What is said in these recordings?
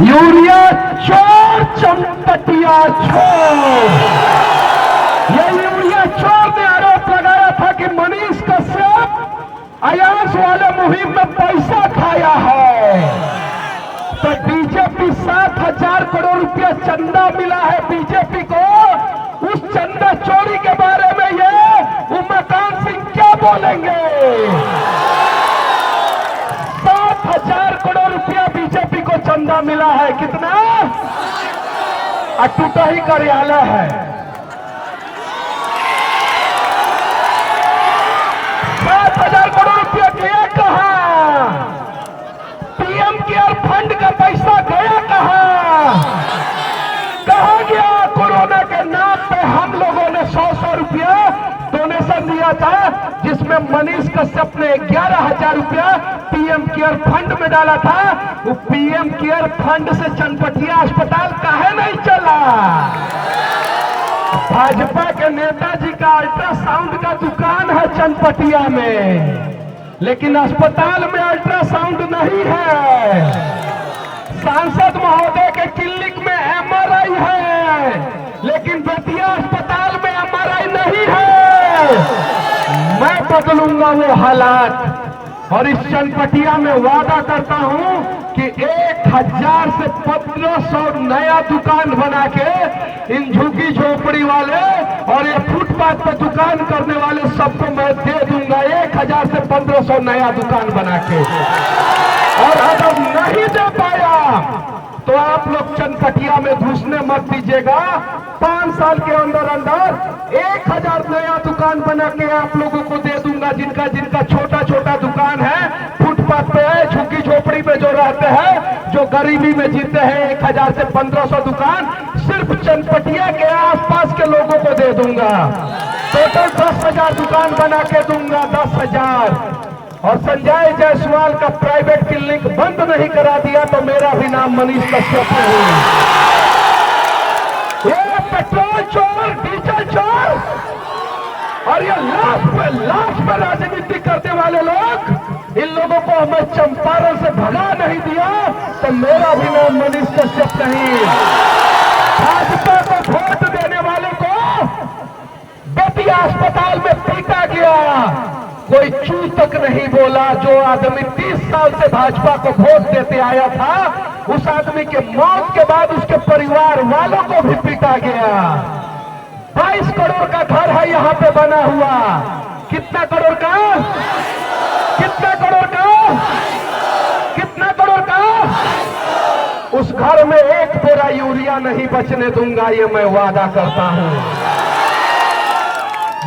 Urea चोर चंपटिया चोर। ये यूरिया चोर ने आरोप लगाया था कि मनीष कश्यप अयास वाले मुहिम में पैसा खाया है। तो बीजेपी 7,000 करोड़ रुपया चंदा मिला है बीजेपी को। उस चंदा चोरी के बारे में ये उमाकांत सिंह क्या बोलेंगे? 7,000 करोड़ रुपया बीजेपी को चंदा मिला है। कितना? अटूटा ही कार्यालय है। 7,000 करोड़ रुपया गया कहां? पीएम केयर फंड का पैसा गया कहां? कहां गया? कोरोना के नाम पे हम लोगों ने 100 रुपया डोनेशन दिया था, जिसमें मनीष कश्यप ने 11,000 रुपया पीएम केयर फंड में डाला था। वो पीएम केयर फंड से चनपटिया अस्पताल काहे नहीं चला? भाजपा के नेताजी का अल्ट्रासाउंड का दुकान है चनपटिया में, लेकिन अस्पताल में अल्ट्रासाउंड नहीं है। सांसद महोदय के क्लिनिक में एमआरआई है, लेकिन बेतिया अस्पताल में एमआरआई नहीं है। मैं बदलूंगा वो हालात, और इस चनपटिया में वादा करता हूं कि 1,000 से 1,500 नया दुकान बना के इन झुग्गी झोपड़ी वाले और ये फुटपाथ पर दुकान करने वाले सबको मैं दे दूंगा। 1,000 से 1,500 नया दुकान बना के। और अगर नहीं दे पाया तो आप लोग चनपटिया में घुसने मत दीजिएगा। 5 साल के अंदर अंदर 1,000 नया दुकान बना के आप लोगों को दे दूंगा। जिनका जिनका छोटा छोटा दुकान है, फुटपाथ पे है, झुग्गी झोपड़ी में जो रहते हैं, जो गरीबी में जीते हैं, 1,000 से 1,500 दुकान सिर्फ चनपटिया के आसपास के लोगों को दे दूंगा। टोटल 10,000 दुकान बना के दूंगा, 10,000। और संजय जायसवाल का प्राइवेट क्लिनिक बंद नहीं करा दिया तो मेरा भी नाम मनीष कश्यप नहीं। ये पेट्रोल चोर, डीजल चोर और ये लाश पे राजनीति करने वाले लोग, इन लोगों को हमें चंपारण से भगा नहीं दिया तो मेरा भी नाम मनीष कश्यप नहीं। भाजपा को वोट देने वाले को बेतिया अस्पताल में पीटा गया, कोई चू तक नहीं बोला। जो आदमी 30 साल से भाजपा को वोट देते आया था, उस आदमी के मौत के बाद उसके परिवार वालों को भी पीटा गया। 22 करोड़ का घर है यहाँ पे बना हुआ। कितना करोड़ का? कितना करोड़ का? कितना करोड़ का? उस घर में एक बोरा यूरिया नहीं बचने दूंगा, ये मैं वादा करता हूं।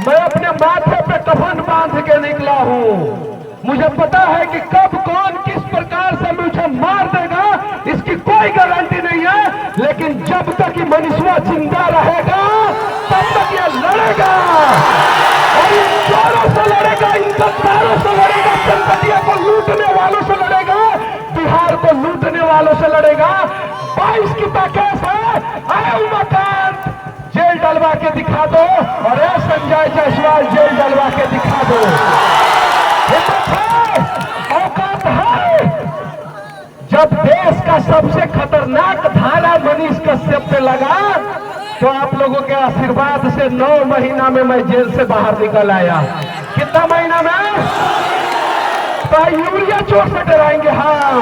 मैं अपने माथे पे कफन बांध के निकला हूं। मुझे पता है कि कब कौन किस प्रकार से मुझे मार देगा इसकी कोई गारंटी नहीं है, लेकिन जब तक ये मनीषवा जिंदा रहेगा तब तक ये लड़ेगा। और इन चोरों से लड़ेगा, इन गद्दारों से लड़ेगा, चनपटिया को लूटने वालों से लड़ेगा, बिहार को लूटने वालों से लड़ेगा। 22 की केस है। आए उमाकांत, जेल डलवा के दिखा दो, और संजय जायसवाल जेल डलवा के दिखा दो। औकात है। जब देश का सबसे खतरनाक धारा मनीष कश्यप पे लगा तो आप लोगों के आशीर्वाद से 9 महीना में मैं जेल से बाहर निकल आया। कितना महीना में? तो यूरिया चोर से डराएंगे हम,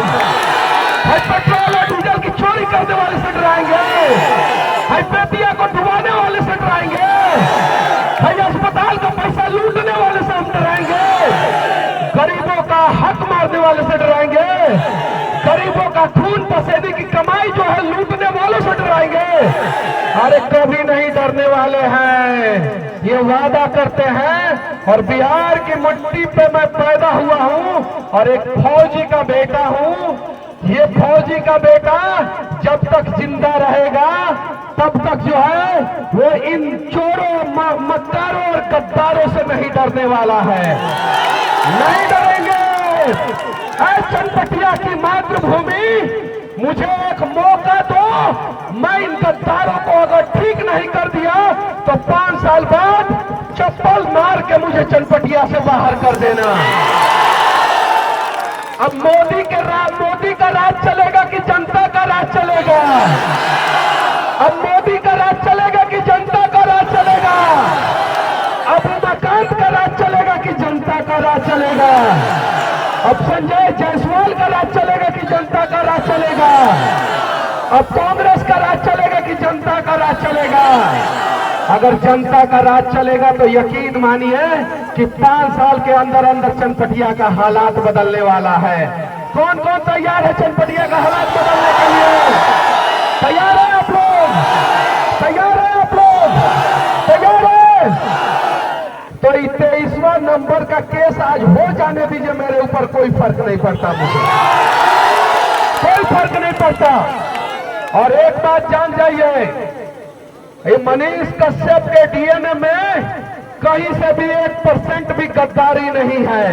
पेट्रोल और डीजल की चोरी करने वाले से डराएंगे, बेतिया को डुबाने वाले से डराएंगे, अस्पताल का पैसा लूटने वाले से हम डराएंगे, गरीबों का हक मारने वाले से डराएंगे, गरीबों का खून पसीने की कमाई जो है लूटने वालों से डराएंगे। अरे कभी नहीं डरने वाले हैं, ये वादा करते हैं। और बिहार की मिट्टी पे मैं पैदा हुआ हूं और एक फौजी का बेटा हूं। ये फौजी का बेटा जब तक जिंदा रहेगा तब तक जो है वो इन चोरों, मक्कारों और गद्दारों से नहीं डरने वाला है। नहीं डरेंगे। चनपटिया की मातृभूमि, मुझे एक मौका दो। मैं इन गद्दारों को अगर ठीक नहीं कर दिया तो 5 साल बाद चप्पल मार के मुझे चनपटिया से बाहर कर देना। अब मोदी का राज चलेगा कि जनता का राज चलेगा? अब संजय जायसवाल का राज चलेगा कि जनता का राज चलेगा? अब कांग्रेस का राज चलेगा कि जनता का राज चलेगा? अगर जनता का राज चलेगा तो यकीन मानिए कि 5 साल के अंदर अंदर चनपटिया का हालात बदलने वाला है। कौन कौन तैयार है चनपटिया का हालात बदलने के लिए? तैयार है आप लोग? तैयार है आप लोग? तैयार है? तो 23वां नंबर का केस आज हो जाने दीजिए, मेरे ऊपर कोई फर्क नहीं पड़ता, मुझे कोई फर्क नहीं पड़ता। और एक बात जान जाइए, ये मनीष कश्यप के डीएनए में कहीं से भी 1% भी गद्दारी नहीं है,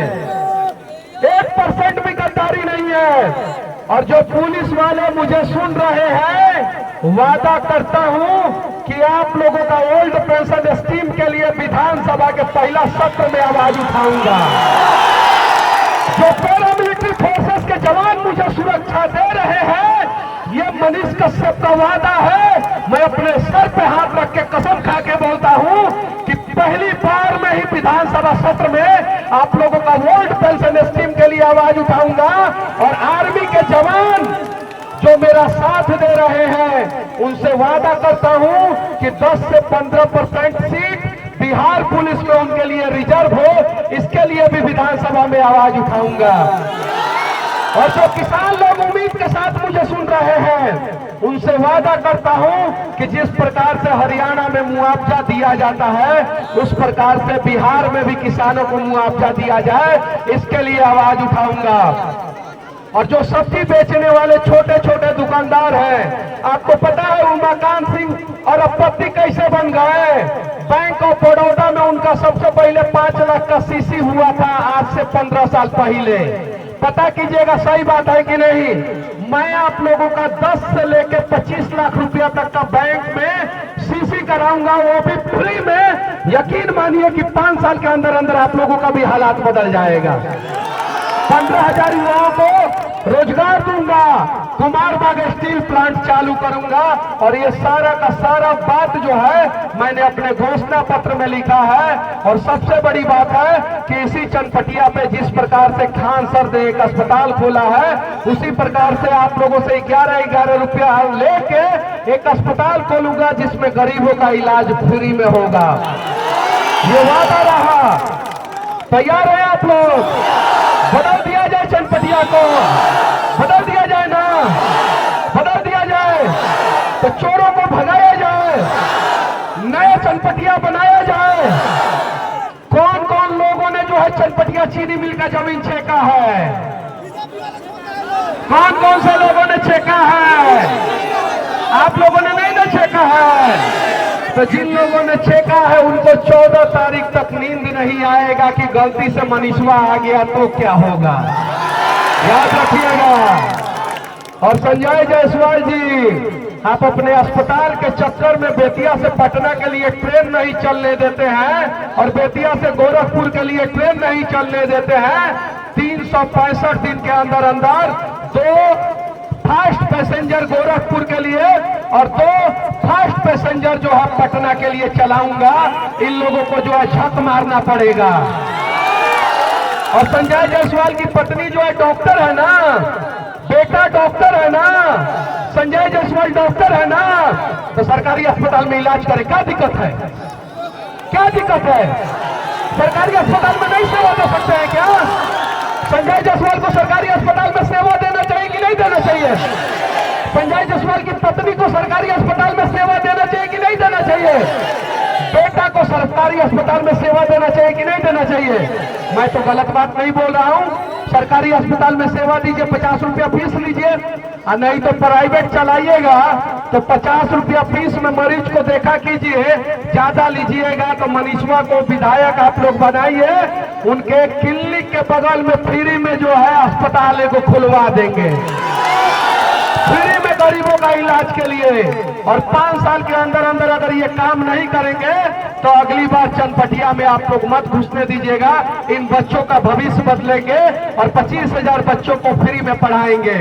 1% भी गद्दारी नहीं है। और जो पुलिस वाले मुझे सुन रहे हैं, वादा करता हूं कि आप लोगों का ओल्ड पेंशन स्कीम के लिए विधानसभा के पहला सत्र में आवाज उठाऊंगा। जो पैरामिलिट्री फोर्सेस के जवान मुझे सुरक्षा दे रहे हैं, ये मनीष कश्यप का वादा है। मैं अपने सर पे हाथ रख के कसम खा के बोलता हूं कि पहली बार में ही विधानसभा सत्र में आप लोगों का ओल्ड पेंशन स्कीम के लिए आवाज उठाऊंगा। और आर्मी के जवान जो मेरा साथ दे रहे हैं, उनसे वादा करता हूं कि 10 से 15% सीट बिहार पुलिस में उनके लिए रिजर्व हो, इसके लिए भी विधानसभा में आवाज उठाऊंगा। और जो किसान लोग उम्मीद के साथ मुझे सुन रहे हैं, उनसे वादा करता हूं कि जिस प्रकार से हरियाणा में मुआवजा दिया जाता है, उस प्रकार से बिहार में भी किसानों को मुआवजा दिया जाए, इसके लिए आवाज उठाऊंगा। और जो सब्जी बेचने वाले छोटे छोटे दुकानदार हैं, आपको पता है उमाकांत सिंह और अपत्ति कैसे बन गए? बैंक ऑफ बड़ौदा में उनका सबसे पहले 5 लाख का सीसी हुआ था, आज से 15 साल पहले। पता कीजिएगा सही बात है कि नहीं? मैं आप लोगों का 10 से लेकर 25 लाख रुपया तक का बैंक में सीसी कराऊंगा, वो भी फ्री में। यकीन मानिए कि 5 साल के अंदर अंदर आप लोगों का भी हालात बदल जाएगा। 15,000 युवाओं को रोजगार दूंगा, कुमारबाग स्टील प्लांट चालू करूंगा। और ये सारा का सारा बात जो है मैंने अपने घोषणा पत्र में लिखा है। और सबसे बड़ी बात है कि इसी चनपटिया पे जिस प्रकार से खान सर ने एक अस्पताल खोला है, उसी प्रकार से आप लोगों से 11-11 रुपया लेके एक अस्पताल खोलूंगा, जिसमें गरीबों का इलाज फ्री में होगा। ये वादा रहा। तैयार है आप लोग? बदल दिया जाए चनपटिया को, बदल दिया जाए ना, बदल दिया जाए तो चोरों को भगाया जाए, नया चनपटिया बनाया जाए। कौन कौन लोगों ने जो है चनपटिया चीनी मिल का जमीन छेका है? कौन कौन से लोगों ने छेका है? आप लोगों ने नहीं ना छेका है? तो जिन लोगों ने छेका है उनको 14 तारीख तक नींद नहीं आएगा कि गलती से मनीषवा आ गया तो क्या होगा, याद रखिएगा। और संजय जायसवाल जी, आप अपने अस्पताल के चक्कर में बेतिया से पटना के लिए ट्रेन नहीं चलने देते हैं और बेतिया से गोरखपुर के लिए ट्रेन नहीं चलने देते हैं। 365 दिन के अंदर अंदर 2 फास्ट पैसेंजर गोरखपुर के लिए और 2 फास्ट पैसेंजर जो है पटना के लिए चलाऊंगा। इन लोगों को जो है झक मारना पड़ेगा। और संजय जायसवाल की पत्नी जो है डॉक्टर है ना, बेटा डॉक्टर है ना, संजय जायसवाल डॉक्टर है ना, तो सरकारी अस्पताल में इलाज करे। क्या दिक्कत है? क्या दिक्कत है? सरकारी अस्पताल में नहीं सेवा दे सकते हैं क्या? संजय जायसवाल को सरकारी अस्पताल में सेवा देना चाहिए कि नहीं देना चाहिए? संजय जायसवाल की पत्नी को सरकारी अस्पताल में सेवा देना चाहिए कि नहीं देना चाहिए? बेटा को सरकारी अस्पताल में सेवा देना चाहिए कि नहीं देना चाहिए? मैं तो गलत बात नहीं बोल रहा हूं। सरकारी अस्पताल में सेवा दीजिए, 50 रुपया फीस लीजिए, और नहीं तो प्राइवेट चलाइएगा तो 50 रुपया फीस में मरीज को देखा कीजिए। ज्यादा लीजिएगा तो मनीषवा को विधायक आप लोग बनाइए, उनके क्लिनिक के बगल में फ्री में जो है अस्पताल को खुलवा देंगे, फ्री में गरीबों का इलाज के लिए। और 5 साल के अंदर अंदर अगर ये काम नहीं करेंगे तो अगली बार चनपटिया में आप लोग मत घुसने दीजिएगा। इन बच्चों का भविष्य बदलेंगे और 25,000 बच्चों को फ्री में पढ़ाएंगे।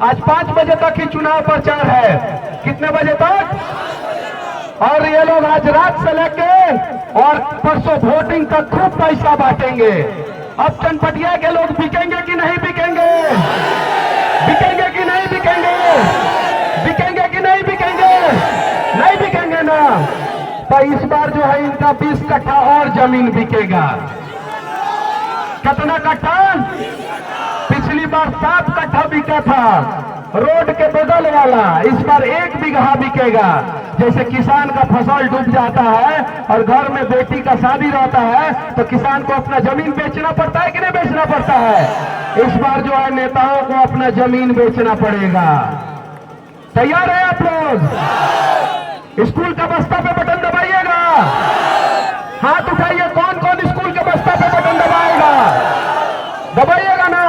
आज 5 बजे तक ही चुनाव प्रचार है। कितने बजे तक? और ये लोग आज रात से लेके और परसों वोटिंग तक खूब पैसा बांटेंगे। अब चनपटिया के लोग बिकेंगे कि नहीं बिकेंगे? बिकेंगे कि नहीं बिकेंगे? बिकेंगे कि नहीं बिकेंगे? नहीं बिकेंगे ना। तो इस बार जो है इनका 20 कट्ठा और जमीन बिकेगा। कितना कट्ठा? पिछली बार 7 कट्ठा बिका था रोड के बगल वाला, इस बार 1 बीघा बिकेगा। जैसे किसान का फसल डूब जाता है और घर में बेटी का शादी रहता है तो किसान को अपना जमीन बेचना पड़ता है कि नहीं बेचना पड़ता है? इस बार जो है नेताओं को अपना जमीन बेचना पड़ेगा। तैयार है आप लोग? स्कूल का बस्ता पे बटन दबाइएगा। हाथ उठाइए, कौन कौन स्कूल के बस्ता पे बटन दबाएगा? दबाइएगा ना।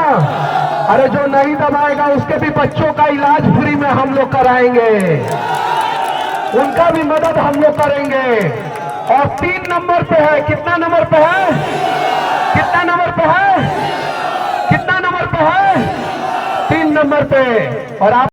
अरे जो नहीं दबाएगा उसके भी बच्चों का इलाज फ्री में हम लोग कराएंगे, उनका भी मदद हम लोग करेंगे। और 3 नंबर पे है। कितना नंबर पे है? कितना नंबर पे है? कितना नंबर पे है? 3 नंबर पे। और आप